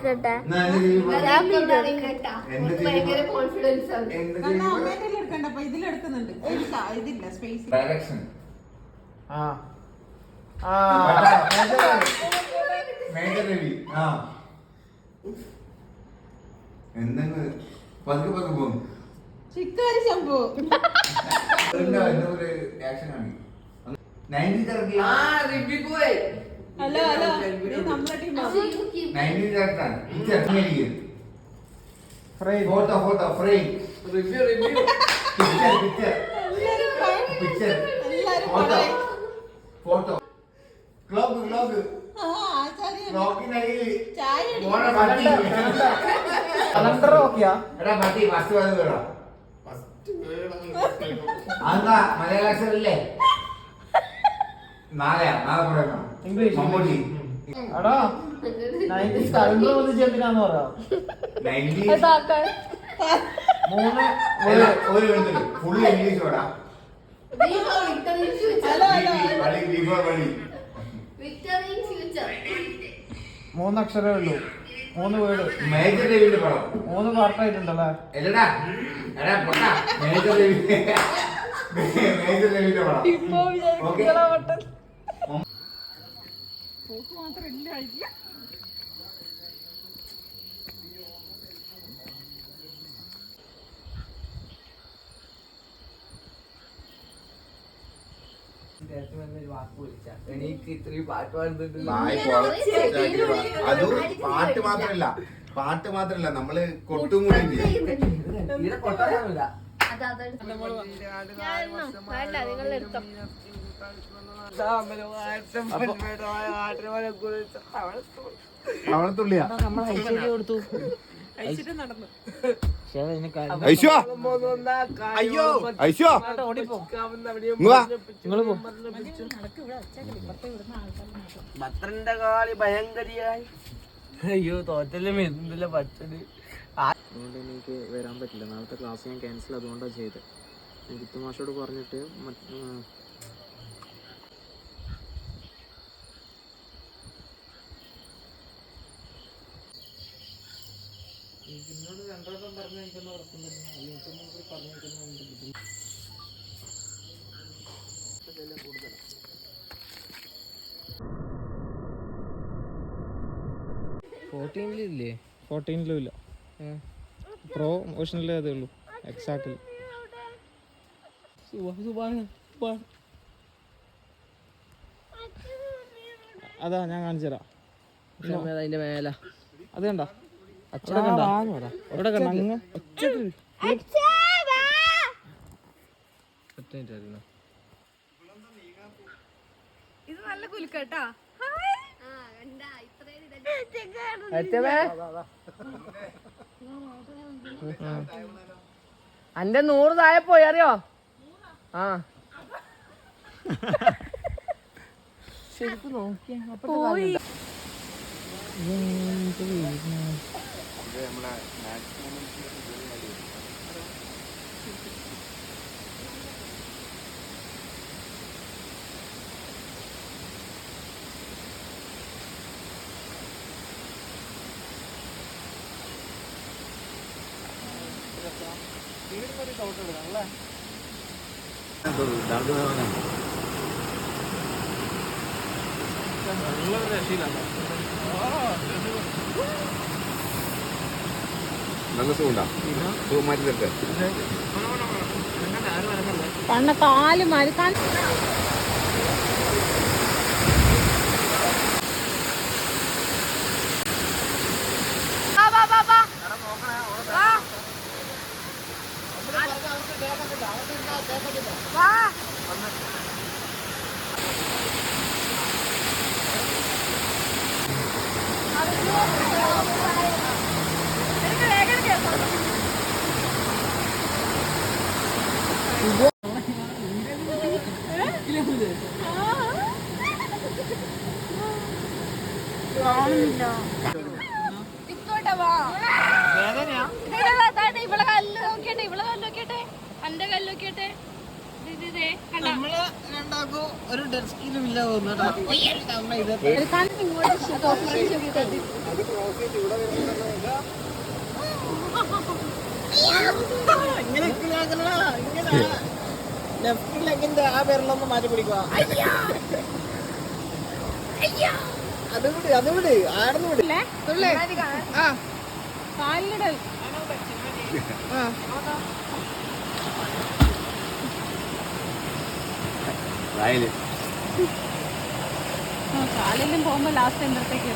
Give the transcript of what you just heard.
എടുക്കട്ടെ? ഭയങ്കര കോൺഫിഡൻസ് ആണ്. ഇതിലെടുക്കുന്നുണ്ട്. ഇതില്ല സ്പേസ്. എന്തെങ്കിലും പതുക്കെ പതുക്കെ പോകും. ചിക്കാരി ശംഭു. ആക്ഷൻ ആണ് 90s ഇറക്കിയ ഹലോ ഹലോ നമ്മുടെ ടീമാ. 90s ഇറക്കാൻ photo photo frame picture picture picture photo photo clock clock ക്ലോക്കിനടിയിൽ എടാ മതി ഫസ്റ്റ് വന്നത് കേട്ടോ. അതെന്താ മലയാള അക്ഷരല്ലേ? നാളെ പറയണം ഇംഗ്ലീഷ് മമ്മൂട്ടി. എടാ 90s കലണ്ടർ വന്ന് ചെന്തിനാന്ന് പറയാം. 90s മൂന്ന് ഒരു ഫുൾ ഇംഗ്ലീഷ് വേടാ. മൂന്നക്ഷരമേ ഉള്ളൂ. 3 വേർഡ്. മേജർ രവിന്റെ പടം 3 പാർട്ടായിട്ടുണ്ടല്ലേ? എല്ലടാ എടാ പൊട്ടാ മേജർ രവിന്റെ പടം. ഓക്കേ മാത്രമില്ല. അത് പാട്ട് മാത്രല്ല നമ്മള് കൊട്ടും കൂടി അവളത്തുള്ളിയാ നടന്നു. അയ്യോ ഐശോ ഭദ്രന്റെ കാളി ഭയങ്കരിയായി. അയ്യോ തോറ്റലും എന്തില്ല പച്ചടി. അതുകൊണ്ട് എനിക്ക് വരാൻ പറ്റില്ല. നാളത്തെ ക്ലാസ് ഞാൻ ക്യാൻസൽ അതുകൊണ്ടാണ് ചെയ്തത്. ഗിത്തു മാഷോട് പറഞ്ഞിട്ട് എന്നോട് 2 വട്ടം പറഞ്ഞ എനിക്കൊന്നും ഉറക്കുന്നില്ല. എനിക്കൊന്നും പറഞ്ഞിരിക്കുന്ന ബുദ്ധിമുട്ട് കൂടുതലാണ്. 14-ലില്ലേ? 14-ലും ഇല്ല. പ്രോ മോഷനിലേ അതേ ഉള്ളൂ. എക്സാക്ട്ലി. അതാ ഞാൻ കാണിച്ചു തരാം. അതിന്റെ മേല അത് കണ്ട അവിടെ കണ്ട അങ്ങ് ഇത് നല്ല കുലുക്കട്ടാ. അന്റെ 100 താഴെ പോയി അറിയോ? ആ ശരിക്കും നോക്കിയാ കണ്ണ കാല് മരുക്കാൻ ഒരു ഇല്ല തോന്നുന്നു ഒരു കാലത്ത് ഇങ്ങോട്ട് കോൺഫിഡൻസ് കിട്ടി. ലെഫ്റ്റ് ലെഗിന്റെ ആ പേരിലൊന്ന് മാറ്റി പിടിക്കുക. അത് വിട് ആടുന്ന് വിട്. കാലിലിടൽ കാലിലും പോകുമ്പോ ലാസ്റ്റ് എന്തത്തേക്ക്